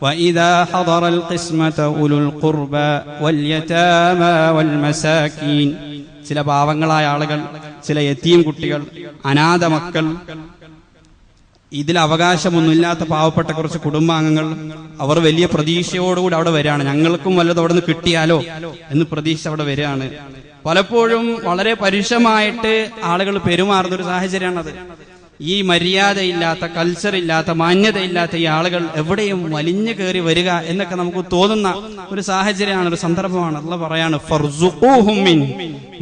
Speaker 1: وَإِذَا حَضَرَ الْقِسْمَةَ أُولُو الْقُرْبَى وَالْيَتَامَى وَالْمَسَاكِينَ. ചില പാവങ്ങളായ ആളുകൾ, ചില യതീം കുട്ടികൾ, അനാഥ മക്കൾ, ഇതിൽ അവകാശമൊന്നുമില്ലാത്ത പാവപ്പെട്ട കുറച്ച് കുടുംബാംഗങ്ങൾ, അവർ വലിയ പ്രതീക്ഷയോടുകൂടി അവിടെ വരികയാണ്. ഞങ്ങൾക്കും വല്ലതും അവിടെ നിന്ന് കിട്ടിയാലോ എന്ന് പ്രതീക്ഷ അവിടെ വരികയാണ്. പലപ്പോഴും വളരെ പരുഷമായിട്ട് ആളുകൾ പെരുമാറുന്ന ഒരു സാഹചര്യമാണത്. ഈ മര്യാദയില്ലാത്ത, കൾച്ചറില്ലാത്ത, മാന്യതയില്ലാത്ത ഈ ആളുകൾ എവിടെയും വലിഞ്ഞു കയറി വരിക എന്നൊക്കെ നമുക്ക് തോന്നുന്ന ഒരു സാഹചര്യമാണ്, ഒരു സന്ദർഭമാണ്. അല്ലാഹു പറയാണ് ഫർസുഖൂഹും മിൻ,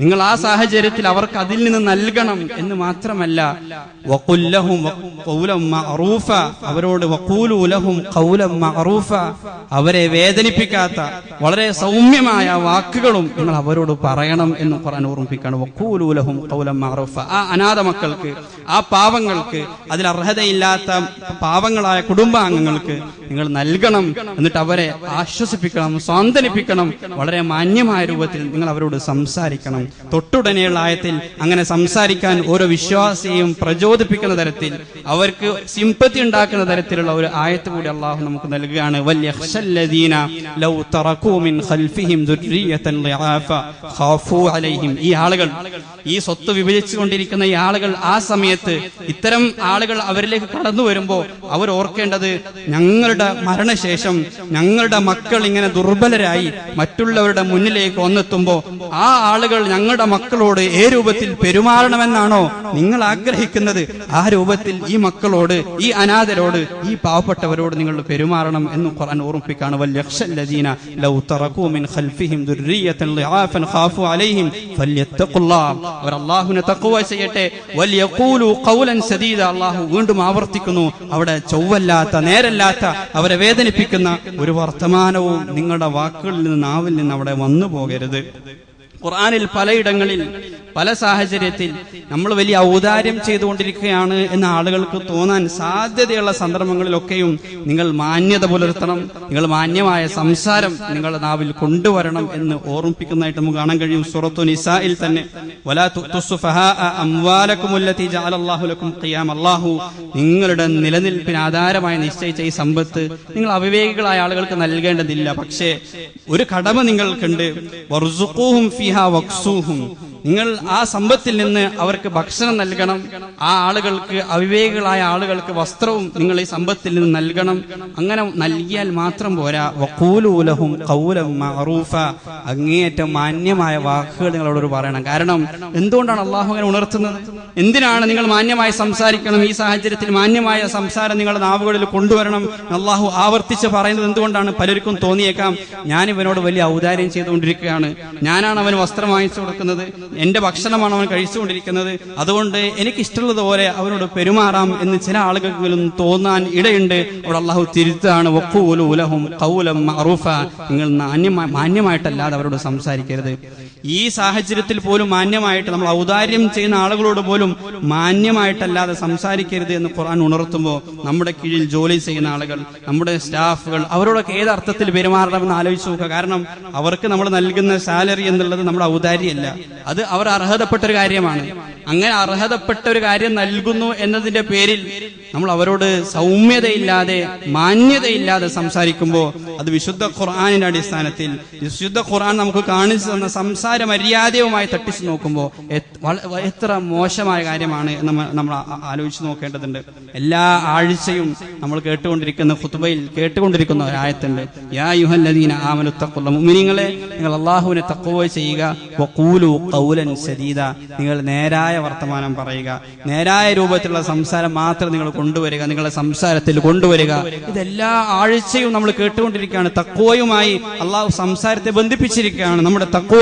Speaker 1: നിങ്ങൾ ആ സാഹചര്യത്തിൽ അവർക്ക് അതിൽ നിന്ന് നൽകണം എന്ന് മാത്രമല്ല, വഖുൽ ലഹും ഖൗലൻ മഅറൂഫ, അവരോട് വഖൂലു ലഹും ഖൗലൻ മഅറൂഫ, അവരെ വേദനിപ്പിക്കാത്ത വളരെ സൗമ്യമായ വാക്കുകളും നിങ്ങൾ അവരോട് പറയണം എന്ന് ഖുർആൻ ഓർമ്മിപ്പിക്കുകയാണ്. വഖൂലു ലഹും ഖൗലൻ മഅറൂഫ. ആ അനാഥ മക്കൾക്ക്, ആ പാവങ്ങൾക്ക്, അതിൽ അർഹതയില്ലാത്ത പാവങ്ങളായ കുടുംബാംഗങ്ങൾക്ക് നിങ്ങൾ നൽകണം. എന്നിട്ട് അവരെ ആശ്വസിപ്പിക്കണം, സാന്ത്വനിപ്പിക്കണം. വളരെ മാന്യമായ രൂപത്തിൽ നിങ്ങൾ അവരോട് സംസാരിക്കണം. തൊട്ടുടനെയുള്ള ആയത്തിൽ അങ്ങനെ സംസാരിക്കാൻ ഓരോ വിശ്വാസിയെയും പ്രചോദിപ്പിക്കുന്ന തരത്തിൽ, അവർക്ക് സിമ്പത്തി ഉണ്ടാക്കുന്ന തരത്തിലുള്ള ഒരു ആയത്ത് കൂടി അള്ളാഹു നമുക്ക് നൽകുകയാണ്. വൽയഖ്ശല്ലദീന ലൗ തറകൂ മിൻ ഖൽഫിഹിം ദുർരിയതൻ ളിആഫ ഖാഫൂ അലൈഹിം. ഈ ആളുകൾ, ഈ സ്വത്ത് വിഭജിച്ചുകൊണ്ടിരിക്കുന്ന ഈ ആളുകൾ, ആ സമയത്ത് ഇത്തരം ആളുകൾ അവരിലേക്ക് കടന്നു വരുമ്പോൾ അവർ ഓർക്കേണ്ടത്, ഞങ്ങളുടെ മരണശേഷം ഞങ്ങളുടെ മക്കൾ ഇങ്ങനെ ദുർബലരായി മറ്റുള്ളവരുടെ മുന്നിലേക്ക് വന്നെത്തുമ്പോൾ ആ ആളുകൾ ഞങ്ങളുടെ മക്കളോട് ഏ രൂപത്തിൽ പെരുമാറണമെന്നാണോ നിങ്ങൾ ആഗ്രഹിക്കുന്നത്, ആ രൂപത്തിൽ ഈ മക്കളോട്, ഈ അനാഥരോട്, ഈ പാവപ്പെട്ടവരോട് നിങ്ങൾ പെരുമാറണം എന്ന് ഖുർആൻ ഓർമ്മിപ്പിക്കുകയാണ്. വൽയഖ്ശല്ലദീന ലൗ തറകൂ മിൻ ഖൽഫിഹിം ദുർരിയതൻ ളിആഫൻ ഖാഫൂ അലൈഹിം ഫല്യത്തഖുല്ലാഹ്. അവർ അല്ലാഹുവിനെ തഖ്വ ചെയ്യട്ടെ. വൽയഖൂലു ഖൗലൻ സദീദ. അല്ലാഹു വീണ്ടും ആവർത്തിക്കുന്നു, അവിടെ ചൊവ്വല്ലാത്ത, നേരല്ലാത്ത, അവരെ വേദനിപ്പിക്കുന്ന ഒരു വർത്തമാനവും നിങ്ങളുടെ വാക്കുകളിൽ നിന്ന്, നാവിൽ നിന്ന് അവിടെ വന്നു പോകരുത്. ഖുർആനിൽ പലയിടങ്ങളിൽ പല സാഹചര്യത്തിൽ നമ്മൾ വലിയ ഔദാര്യം ചെയ്തുകൊണ്ടിരിക്കുകയാണ് എന്ന ആളുകൾക്ക് തോന്നാൻ സാധ്യതയുള്ള സന്ദർഭങ്ങളിലൊക്കെയും നിങ്ങൾ മാന്യത പുലർത്തണം, നിങ്ങൾ മാന്യമായ സംസാരം നിങ്ങളുടെ നാവിൽ കൊണ്ടുവരണം എന്ന് ഓർമ്മിപ്പിക്കുന്നതായിട്ട് നമുക്ക് കാണാൻ കഴിയും. സൂറത്തു നിസായിൽ തന്നെ വലാ തുസ്സുഫഹാഅ അംവാലകുമുല്ലതി ജഅലല്ലാഹു ലക്കും ഖിയാമ, അല്ലാഹു നിങ്ങളുടെ നിലനിൽപ്പിന് ആധാരമായി നിശ്ചയിച്ച ഈ സമ്പത്ത് നിങ്ങൾ അവിവേകികളായ ആളുകൾക്ക് നൽകേണ്ടതില്ല. പക്ഷേ ഒരു കടമ നിങ്ങൾക്കുണ്ട്, വർസുഖൂഹും ഫീഹാ വക്സൂഹും, നിങ്ങൾ ആ സമ്പത്തിൽ നിന്ന് അവർക്ക് ഭക്ഷണം നൽകണം. ആ ആളുകൾക്ക്, അവിവേകികളായ ആളുകൾക്ക് വസ്ത്രവും നിങ്ങൾ ഈ സമ്പത്തിൽ നിന്ന് നൽകണം. അങ്ങനെ നൽകിയാൽ മാത്രം പോരാ, വഖൂലൂ ലഹും ഖൗലൻ മഅറൂഫ, അങ്ങേയറ്റം മാന്യമായ വാക്കുകൾ നിങ്ങളോട് പറയണം. കാരണം എന്തുകൊണ്ടാണ് അള്ളാഹു അങ്ങനെ ഉണർത്തുന്നത്? എന്തിനാണ് നിങ്ങൾ മാന്യമായി സംസാരിക്കണം? ഈ സാഹചര്യത്തിൽ മാന്യമായ സംസാരം നിങ്ങളുടെ നാവുകളിൽ കൊണ്ടുവരണം അള്ളാഹു ആവർത്തിച്ച് പറയുന്നത് എന്തുകൊണ്ടാണ്? പലർക്കും തോന്നിയേക്കാം, ഞാൻ ഇവനോട് വലിയ ഔദാര്യം ചെയ്തുകൊണ്ടിരിക്കുകയാണ്, ഞാനാണ് അവന് വസ്ത്രം വാങ്ങിച്ചു കൊടുക്കുന്നത്, എന്റെ ഭക്ഷണമാണ് അവൻ കഴിച്ചുകൊണ്ടിരിക്കുന്നത്, അതുകൊണ്ട് എനിക്കിഷ്ടമുള്ളതുപോലെ അവനോട് പെരുമാറാം എന്ന് ചില ആളുകൾക്കും തോന്നാൻ ഇടയുണ്ട്. അവിടെ അള്ളാഹു തിരുത്താണ്, വഖൂലൂ ലഹും ഖൗലൻ മഅറൂഫ, നിങ്ങൾ മാന്യമായിട്ടല്ലാതെ അവരോട് സംസാരിക്കരുത്. ഈ സാഹചര്യത്തിൽ പോലും മാന്യമായിട്ട്, നമ്മൾ ഔദാര്യം ചെയ്യുന്ന ആളുകളോട് പോലും മാന്യമായിട്ടല്ലാതെ സംസാരിക്കരുത് എന്ന് ഖുർആൻ ഉണർത്തുമ്പോൾ നമ്മുടെ കീഴിൽ ജോലി ചെയ്യുന്ന ആളുകൾ, നമ്മുടെ സ്റ്റാഫുകൾ, അവരോടൊക്കെ ഏത് അർത്ഥത്തിൽ പെരുമാറണമെന്ന് ആലോചിച്ച് നോക്കുക. കാരണം അവർക്ക് നമ്മൾ നൽകുന്ന സാലറി എന്നുള്ളത് നമ്മുടെ ഔദാര്യമല്ല, അത് അവർ അർഹതപ്പെട്ട ഒരു കാര്യമാണ്. അങ്ങനെ അർഹതപ്പെട്ട ഒരു കാര്യം നൽകുന്നു എന്നതിന്റെ പേരിൽ നമ്മൾ അവരോട് സൗമ്യതയില്ലാതെ, മാന്യതയില്ലാതെ സംസാരിക്കുമ്പോൾ അത് വിശുദ്ധ ഖുർആനിന്റെ അടിസ്ഥാനത്തിൽ, വിശുദ്ധ ഖുർആൻ നമുക്ക് കാണിച്ചു തന്ന സംസാര മര്യാദയുമായി തട്ടിച്ചു നോക്കുമ്പോൾ എത്ര മോശമായ കാര്യമാണ് എന്ന് നമ്മൾ ആലോചിച്ച് നോക്കേണ്ടതുണ്ട്. എല്ലാ ആഴ്ചയും നമ്മൾ കേട്ടുകൊണ്ടിരിക്കുന്ന ഖുതുബയിൽ കേട്ടുകൊണ്ടിരിക്കുന്ന ഒരു ആയത്തുണ്ട്, യാ അയ്യുഹല്ലദീന ആമനു തഖ്വല്ലാഹ്, മുഅ്മിനീങ്ങളെ നിങ്ങൾ അല്ലാഹുവിനെ തഖ്വ ചെയ്യുക, വഖൂലു ഖൗലൻ സദീദ, നിങ്ങൾ നേരായ വർത്തമാനം പറയുക, നേരായ രൂപത്തിലുള്ള സംസാരം മാത്രം നിങ്ങൾ കൊണ്ടുവരിക, നിങ്ങളുടെ സംസാരത്തിൽ കൊണ്ടുവരിക. ഇതെല്ലാ ആഴ്ചയും നമ്മൾ കേട്ടുകൊണ്ടിരിക്കുകയാണ്. തഖ്വയുമായി അള്ളാഹു സംസാരത്തെ ബന്ധിപ്പിച്ചിരിക്കുകയാണ്. നമ്മുടെ തഖ്വ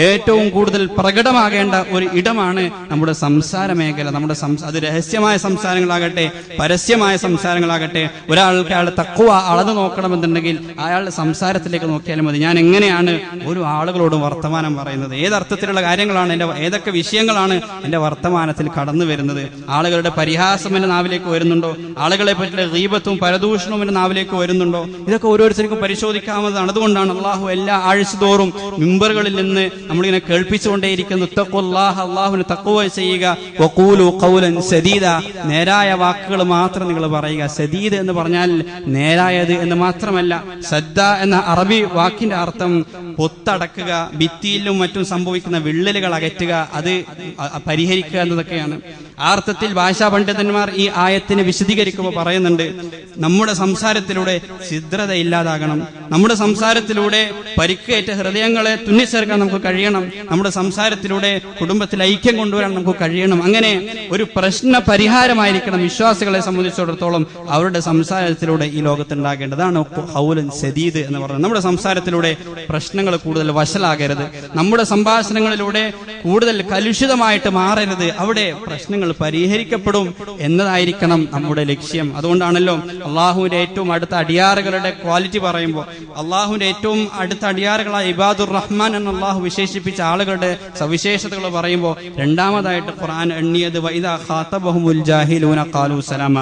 Speaker 1: ഏറ്റവും കൂടുതൽ പ്രകടമാകേണ്ട ഒരു ഇടമാണ് നമ്മുടെ സംസാര മേഖല. നമ്മുടെ അത് രഹസ്യമായ സംസാരങ്ങളാകട്ടെ, പരസ്യമായ സംസാരങ്ങളാകട്ടെ, ഒരാൾക്ക് അയാളുടെ തഖ്വ അളന്നു നോക്കണമെന്നുണ്ടെങ്കിൽ അയാളുടെ സംസാരത്തിലേക്ക് നോക്കിയാലും മതി. ഞാൻ എങ്ങനെയാണ് ഒരു ആളുകളോട് വർത്തമാനം പറയുന്നത്, ഏതർത്ഥത്തിലുള്ള കാര്യങ്ങളാണ് ഏതൊക്കെ വിഷയങ്ങളാണ് എന്റെ വർത്തമാനത്തിൽ കടന്നു വരുന്നത്, ആളുകളുടെ പരിഹാസം എന്റെ നാവിലേക്ക് വരുന്നുണ്ടോ, ആളുകളെ പറ്റിയുള്ള ഗീബത്തും പരദൂഷണവും എന്റെ നാവിലേക്ക് വരുന്നുണ്ടോ, ഇതൊക്കെ ഓരോരുത്തർക്കും പരിശോധിക്കാവുന്നതാണ്. അതുകൊണ്ടാണ് അള്ളാഹു എല്ലാ ആഴ്ചതോറും മിമ്പറുകളിൽ നിന്ന് നമ്മളിങ്ങനെ കേൾപ്പിച്ചുകൊണ്ടേയിരിക്കുന്നു, തഖ്വല്ലാഹ്, അള്ളാഹുവിനെ തഖ്വ ചെയ്യുക, വഖൂലു ഖൗലൻ സദീദ, നേരായ വാക്കുകൾ മാത്രം നിങ്ങൾ പറയുക. സദീദ് എന്ന് പറഞ്ഞാൽ നേരായത് എന്ന് മാത്രമല്ല, സദ്ദ എന്ന അറബി വാക്കിന്റെ അർത്ഥം പൊത്തടക്കുക, ഭിത്തിയിലും മറ്റും സംഭവിക്കുന്ന വിള്ളലുകൾ അകറ്റുക, അത് പരിഹരിക്കുക എന്നതൊക്കെയാണ്. ആ അർത്ഥത്തിൽ ഭാഷാ പണ്ഡിതന്മാർ ഈ ആയത്തിനെ വിശദീകരിക്കുമ്പോൾ പറയുന്നുണ്ട്, നമ്മുടെ സംസാരത്തിലൂടെ ഛിദ്രത ഇല്ലാതാകണം, നമ്മുടെ സംസാരത്തിലൂടെ പരിക്കേറ്റ ഹൃദയങ്ങളെ തുന്നിച്ചേർക്കാൻ നമുക്ക് കഴിയണം, നമ്മുടെ സംസാരത്തിലൂടെ കുടുംബത്തിൽ ഐക്യം കൊണ്ടുവരാൻ നമുക്ക് കഴിയണം. അങ്ങനെ ഒരു പ്രശ്ന പരിഹാരമായിരിക്കണം വിശ്വാസികളെ സംബന്ധിച്ചിടത്തോളം അവരുടെ സംസാരത്തിലൂടെ ഈ ലോകത്തുണ്ടാകേണ്ടതാണ് ഖൗലൻ സദീദ് എന്ന് പറയുന്നത്. നമ്മുടെ സംസാരത്തിലൂടെ പ്രശ്നങ്ങൾ കൂടുതൽ വഷളാകരുത്, നമ്മുടെ സംഭാഷണങ്ങളിലൂടെ കൂടുതൽ കലുഷിതമായിട്ട് മാറരുത്, അവിടെ പ്രശ്നങ്ങൾ പരിഹരിക്കപ്പെടും എന്നതായിരിക്കണം നമ്മുടെ ലക്ഷ്യം. അതുകൊണ്ടാണല്ലോ അള്ളാഹുവിന്റെ ഏറ്റവും അടുത്ത അടിയാറുകളുടെ ക്വാളിറ്റി പറയുമ്പോൾ, അള്ളാഹുവിന്റെ ഏറ്റവും അടുത്ത അടിയാറുകളായ ഇബാദുർ റഹ്മാൻ എന്ന് അള്ളാഹു വിശേഷിപ്പിച്ച ആളുകളുടെ സവിശേഷതകൾ പറയുമ്പോൾ രണ്ടാമതായിട്ട് ഖുർആൻ എണ്ണിയത് വഇദാ ഖാതബഹുൽ ജാഹിലൂന ഖാലൂ സലാമ,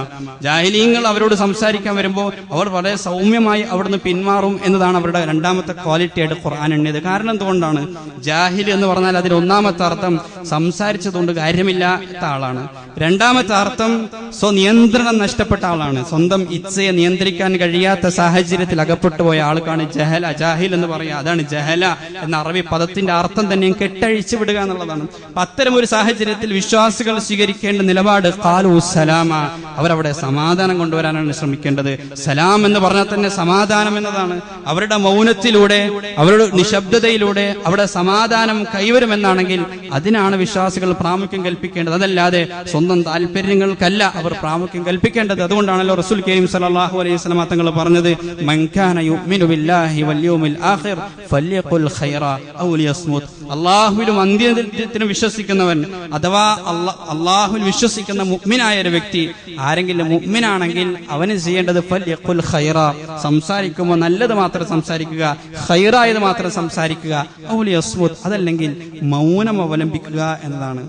Speaker 1: ജാഹിലീങ്ങൾ അവരോട് സംസാരിക്കാൻ വരുമ്പോൾ അവർ വളരെ സൗമ്യമായി അവിടുന്ന് പിന്മാറും എന്നതാണ് അവരുടെ രണ്ടാമത്തെ ക്വാളിറ്റി ആയിട്ട് ഖുർആൻ എണ്ണിയത്. കാരണം എന്തുകൊണ്ടാണ്? ജാഹിൽ എന്ന് പറഞ്ഞാൽ അതിൽ ഒന്നാമത്തെ അർത്ഥം സംസാരിച്ചതുകൊണ്ട് കാര്യമില്ലാത്ത ആളാണ്, രണ്ടാമത്തെ അർത്ഥം സ്വനിയന്ത്രണം നഷ്ടപ്പെട്ട ആളാണ്, സ്വന്തം ഇച്ഛയെ നിയന്ത്രിക്കാൻ കഴിയാത്ത സാഹചര്യത്തിൽ അകപ്പെട്ടു പോയ ആൾക്കാണ് ജഹല, ജാഹിൽ എന്ന് പറയുക. അതാണ് ജഹല എന്ന അറബി പദത്തിന്റെ അർത്ഥം തന്നെ കെട്ടഴിച്ചു വിടുക എന്നുള്ളതാണ്. അത്തരം ഒരു സാഹചര്യത്തിൽ വിശ്വാസികൾ സ്വീകരിക്കേണ്ട നിലപാട് ഖാലൂ സലാമ, അവരവിടെ സമാധാനം കൊണ്ടുവരാനാണ് ശ്രമിക്കേണ്ടത്. സലാം എന്ന് പറഞ്ഞാൽ തന്നെ സമാധാനം എന്നതാണ്. അവരുടെ മൗനത്തിലൂടെ, അവരുടെ നിശബ്ദതയിലൂടെ അവിടെ സമാധാനം കൈവരുമെന്നാണെങ്കിൽ അതിനാണ് വിശ്വാസികൾ പ്രാമുഖ്യം കൽപ്പിക്കേണ്ടത്. അതല്ലാതെ സ്വന്തം താല്പര്യങ്ങൾക്കല്ല അവർ പ്രാമുഖ്യം കൽപ്പിക്കേണ്ടത്. അതുകൊണ്ടാണല്ലോ റസൂൽ കരീം സല്ലല്ലാഹു അലൈഹി വസല്ലം തങ്ങൾ പറഞ്ഞത്, മൻ കാന യുഅ്മിനു യുഅ്മിനു ബില്ലാഹി വൽ യൗമിൽ ആഖിർ ഫല്യഖുൽ ഖൈറ ഔ ലിയസ്മുത്. അല്ലാഹുവിലും അന്ത്യദിനത്തിലും വിശ്വസിക്കുന്നവൻ അഥവാ അല്ലാഹുവിൽ വിശ്വസിക്കുന്ന മുഅ്മിനായ ഒരു വ്യക്തി ആരെങ്കിലും മുഅ്മിനാണെങ്കിൽ അവന് ചെയ്യേണ്ടത് ഫല്യഖുൽ ഖൈറ, സംസാരിക്കുമ്പോൾ നല്ലത് മാത്രം സംസാരിക്കുക, ഖൈറായത് മാത്രം സംസാരിക്കുക, ഔ ലിയസ്മുത്, അതല്ലെങ്കിൽ മൗനം അവലംബിക്കുക എന്നതാണ്.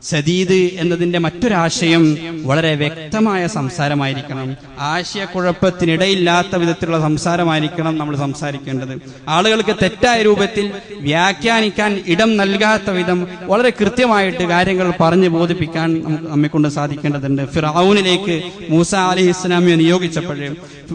Speaker 1: സദീദ് എന്നതിന്റെ മറ്റൊരാശയം വളരെ വ്യക്തമായ സംസാരമായിരിക്കണം. ആശയക്കുഴപ്പത്തിനിടയില്ലാത്ത വിധത്തിലുള്ള സംസാരമായിരിക്കണം നമ്മൾ സംസാരിക്കേണ്ടത്. ആളുകൾക്ക് തെറ്റായ രൂപത്തിൽ വ്യാഖ്യാനിക്കാൻ ഇടം നൽകാത്ത വിധം വളരെ കൃത്യമായിട്ട് കാര്യങ്ങൾ പറഞ്ഞു ബോധിപ്പിക്കാൻ നമ്മെക്കൊണ്ട് സാധിക്കേണ്ടതുണ്ട്. ഫിർഔനിലേക്ക് മൂസ അലൈഹിസ്സലാമിനെ നിയോഗിച്ചപ്പോഴേ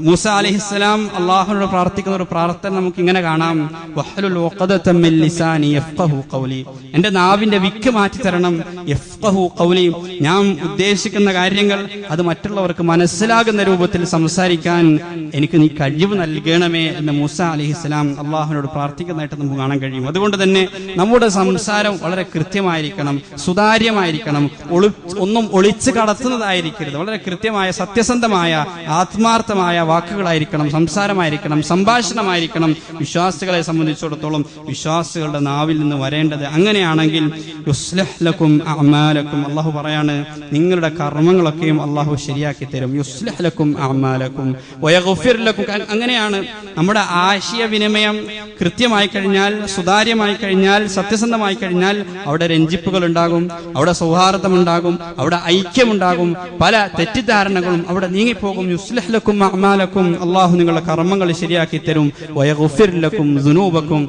Speaker 1: മൂസ അലൈഹിസ്സലാം അള്ളാഹുവിനോട് പ്രാർത്ഥിക്കുന്ന ഒരു പ്രാർത്ഥന നമുക്ക് ഇങ്ങനെ കാണാം: വഹ്ലുൽ ഉഖ്ദത മിൻ ലിസാനി യഫ്ഖഹു ഖൗലി. എന്റെ നാവിന്റെ വിക്ക് മാറ്റി തരണം, യഫ്ഖഹു ഖൗലി, ഞാൻ ഉദ്ദേശിക്കുന്ന കാര്യങ്ങൾ അത് മറ്റുള്ളവർക്ക് മനസ്സിലാകുന്ന രൂപത്തിൽ സംസാരിക്കാൻ എനിക്ക് നീ കഴിവ് നൽകണമേ എന്ന് മൂസ അലൈഹിസ്സലാം അള്ളാഹുവിനോട് പ്രാർത്ഥിക്കുന്നതായിട്ട് നമുക്ക് കാണാൻ കഴിയും. അതുകൊണ്ട് തന്നെ നമ്മുടെ സംസാരം വളരെ കൃത്യമായിരിക്കണം, സുതാര്യമായിരിക്കണം, ഒന്നും ഒളിച്ചു കടത്തുന്നതായിരിക്കരുത്. വളരെ കൃത്യമായ, സത്യസന്ധമായ, ആത്മാർത്ഥമായ വാക്കുകളായിരിക്കണം, സംസാരമായിരിക്കണം, സംഭാഷണമായിരിക്കണം വിശ്വാസികളെ സംബന്ധിച്ചിടത്തോളം വിശ്വാസികളുടെ നാവിൽ നിന്ന് വരേണ്ടത്. അങ്ങനെയാണെങ്കിൽ യുസ്ലിഹ് ലക്കും അഅമാലക്കും, അള്ളാഹു പറയാണ് നിങ്ങളുടെ കർമ്മങ്ങളൊക്കെയും അള്ളാഹു ശരിയാക്കി തരും. യുസ്ലിഹ് ലക്കും അഅമാലക്കും വയഗ്ഫിർ ലക്കും. അങ്ങനെയാണ് നമ്മുടെ ആശയവിനിമയം കൃത്യമായി കഴിഞ്ഞാൽ, സുതാര്യമായി കഴിഞ്ഞാൽ, സത്യസന്ധമായി കഴിഞ്ഞാൽ അവിടെ രഞ്ജിപ്പുകൾ ഉണ്ടാകും, അവിടെ സൗഹാർദ്ദമുണ്ടാകും, അവിടെ ഐക്യമുണ്ടാകും, പല തെറ്റിദ്ധാരണകളും അവിടെ നീങ്ങിപ്പോകും. യുസ്ലിഹ് ലക്കും അഅമാലക്കും, അള്ളാഹു നിങ്ങളുടെ കർമ്മങ്ങൾ ശരിയാക്കി തരും. വയഗ്ഫിർ ലക്കും ദുനൂബക്കും,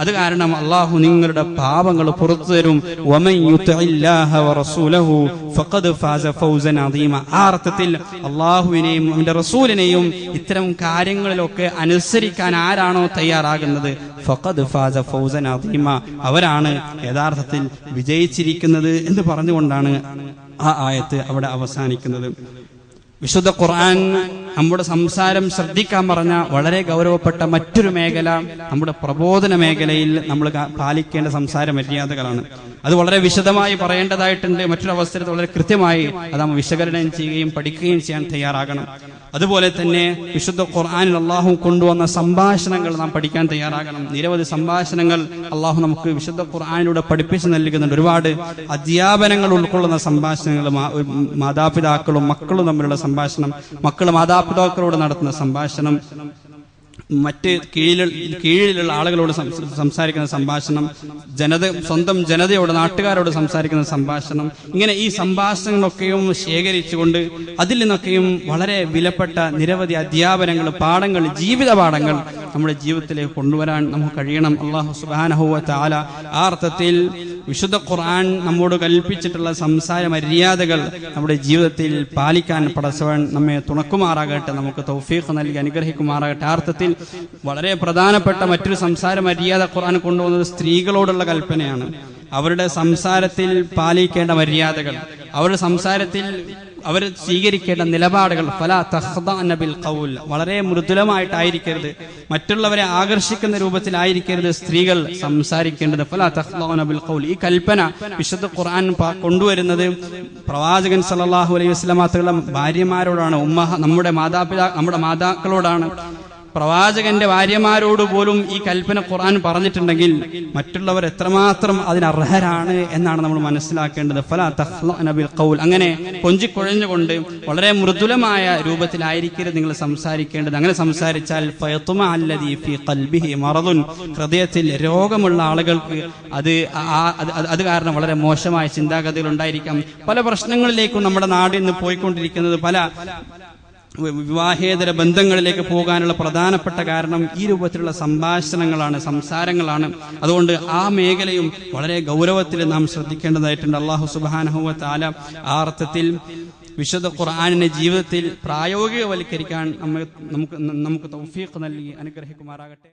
Speaker 1: അത് കാരണം അള്ളാഹു നിങ്ങളുടെ പാപങ്ങൾ പുറത്തു തരും. വമൻ യുതിഇല്ലാഹ വറസൂലഹു ഫഖദ് ഫാസ ഫൗസൻ അദീമ. ആ അർത്ഥത്തിൽ അള്ളാഹുവിനെയും അവന്റെ റസൂലിനെയും ഇത്തരം കാര്യങ്ങളിലൊക്കെ അനുസരിക്കാൻ ആരാണോ തയ്യാറാകുന്നത് ഫഖദ് ഫാസ ഫൗസൻ അദീമ, അവരാണ് യഥാർത്ഥത്തിൽ വിജയിച്ചിരിക്കുന്നത് എന്ന് പറഞ്ഞുകൊണ്ടാണ് ആ ആയത്ത് അവിടെ അവസാനിക്കുന്നത്. വിശുദ്ധ ഖുർആൻ നമ്മുടെ സംസാരം ശ്രദ്ധിക്കാൻ പറഞ്ഞ വളരെ ഗൗരവപ്പെട്ട മറ്റൊരു മേഖല നമ്മുടെ പ്രബോധന മേഖലയിൽ നമ്മൾ പാലിക്കേണ്ട സംസാര മര്യാദകളാണ്. അത് വളരെ വിശദമായി പറയേണ്ടതായിട്ടുണ്ട്. മറ്റൊരു അവസരത്തിൽ വളരെ കൃത്യമായി അത് നാം വിശകലനം ചെയ്യുകയും പഠിക്കുകയും ചെയ്യാൻ തയ്യാറാകണം. അതുപോലെ തന്നെ വിശുദ്ധ ഖുർആനിൽ അള്ളാഹു കൊണ്ടുവന്ന സംഭാഷണങ്ങൾ നാം പഠിക്കാൻ തയ്യാറാകണം. നിരവധി സംഭാഷണങ്ങൾ അള്ളാഹു നമുക്ക് വിശുദ്ധ ഖുർആനിലൂടെ പഠിപ്പിച്ചു നൽകുന്നുണ്ട്. ഒരുപാട് അധ്യാപനങ്ങൾ ഉൾക്കൊള്ളുന്ന സംഭാഷണങ്ങൾ, മാതാപിതാക്കളും മക്കളും തമ്മിലുള്ള സംഭാഷണം, മക്കൾ മാതാപിതാക്കളോട് നടത്തുന്ന സംഭാഷണം, മറ്റ് കീഴിലുള്ള ആളുകളോട് സംസാരിക്കുന്ന സംഭാഷണം, സ്വന്തം ജനതയോട്, നാട്ടുകാരോട് സംസാരിക്കുന്ന സംഭാഷണം, ഇങ്ങനെ ഈ സംഭാഷണങ്ങളൊക്കെയും ശേഖരിച്ചുകൊണ്ട് അതിൽ നിന്നൊക്കെയും വളരെ വിലപ്പെട്ട നിരവധി അധ്യാപനങ്ങൾ, പാഠങ്ങൾ, ജീവിത പാഠങ്ങൾ നമ്മുടെ ജീവിതത്തിലേക്ക് കൊണ്ടുവരാൻ നമുക്ക് കഴിയണം. അല്ലാഹു സുബ്ഹാനഹു വ തആല ആ അർത്ഥത്തിൽ വിശുദ്ധ ഖുർആൻ നമ്മോട് കൽപ്പിച്ചിട്ടുള്ള സംസാര മര്യാദകൾ നമ്മുടെ ജീവിതത്തിൽ പാലിക്കാൻ പടച്ചവൻ നമ്മെ തുണക്കുമാറാകട്ടെ, നമുക്ക് തൗഫീഖ് നൽകി അനുഗ്രഹിക്കുമാറാകട്ടെ. ആ അർത്ഥത്തിൽ വളരെ പ്രധാനപ്പെട്ട മറ്റൊരു സംസാര മര്യാദ ഖുർആൻ കൊണ്ടുവന്നത് സ്ത്രീകളോടുള്ള കൽപ്പനയാണ്. അവരുടെ സംസാരത്തിൽ പാലിക്കേണ്ട മര്യാദകൾ, അവരുടെ സംസാരത്തിൽ അവർ സ്വീകരിക്കേണ്ട നിലപാടുകൾ. ഫലാ തഖ്ദഅന ബിൽ ഖൗൽ, വളരെ മൃദുലമായിട്ടായിരിക്കരുത്, മറ്റുള്ളവരെ ആകർഷിക്കുന്ന രൂപത്തിലായിരിക്കരുത് സ്ത്രീകൾ സംസാരിക്കേണ്ടത്. ഫലാ തഖ്ദഅന ബിൽ ഖൗൽ, ഈ കൽപ്പന വിശുദ്ധ ഖുർആൻ കൊണ്ടുവരുന്നത് പ്രവാചകൻ സല്ലല്ലാഹു അലൈഹി വസല്ലം തങ്ങളുടെ ഭാര്യമാരോടാണ്, നമ്മുടെ മാതാക്കളോടാണ്. പ്രവാചകന്റെ ഭാര്യമാരോട് പോലും ഈ കൽപ്പന ഖുർആൻ പറഞ്ഞിട്ടുണ്ടെങ്കിൽ മറ്റുള്ളവർ എത്രമാത്രം അതിനർഹരാണ് എന്നാണ് നമ്മൾ മനസ്സിലാക്കേണ്ടത്. ഫലാ തഖ്ലഅന ബിൽ ഖൗൽ, അങ്ങനെ കൊഞ്ചിക്കൊഴഞ്ഞുകൊണ്ട് വളരെ മൃദുലമായ രൂപത്തിലായിരിക്കരുത് നിങ്ങൾ സംസാരിക്കേണ്ടത്. അങ്ങനെ സംസാരിച്ചാൽ ഫയത്മഅ അല്ലദീ ഫീ ഖൽബിഹി മറദുൻ, ഹൃദയത്തിൽ രോഗമുള്ള ആളുകൾക്ക് അത് കാരണം വളരെ മോശമായ ചിന്താഗതികൾ ഉണ്ടായിരിക്കാം. പല പ്രശ്നങ്ങളിലേക്കും നമ്മുടെ നാടിൽ നിന്ന് പോയിക്കൊണ്ടിരിക്കുന്നത്, പല വിവാഹേതര ബന്ധങ്ങളിലേക്ക് പോകാനുള്ള പ്രധാനപ്പെട്ട കാരണം ഈ രൂപത്തിലുള്ള സംഭാഷണങ്ങളാണ്, സംസാരങ്ങളാണ്. അതുകൊണ്ട് ആ മേഖലയും വളരെ ഗൗരവത്തിൽ നാം ശ്രദ്ധിക്കേണ്ടതായിട്ടുണ്ട്. അല്ലാഹു സുബ്ഹാനഹു വ തആല ആ അർത്ഥത്തിൽ വിശുദ്ധ ഖുർആനിനെ ജീവിതത്തിൽ പ്രായോഗികവൽക്കരിക്കാൻ നമുക്ക് തൗഫീഖ് നൽകി അനുഗ്രഹിക്കുമാറാകട്ടെ.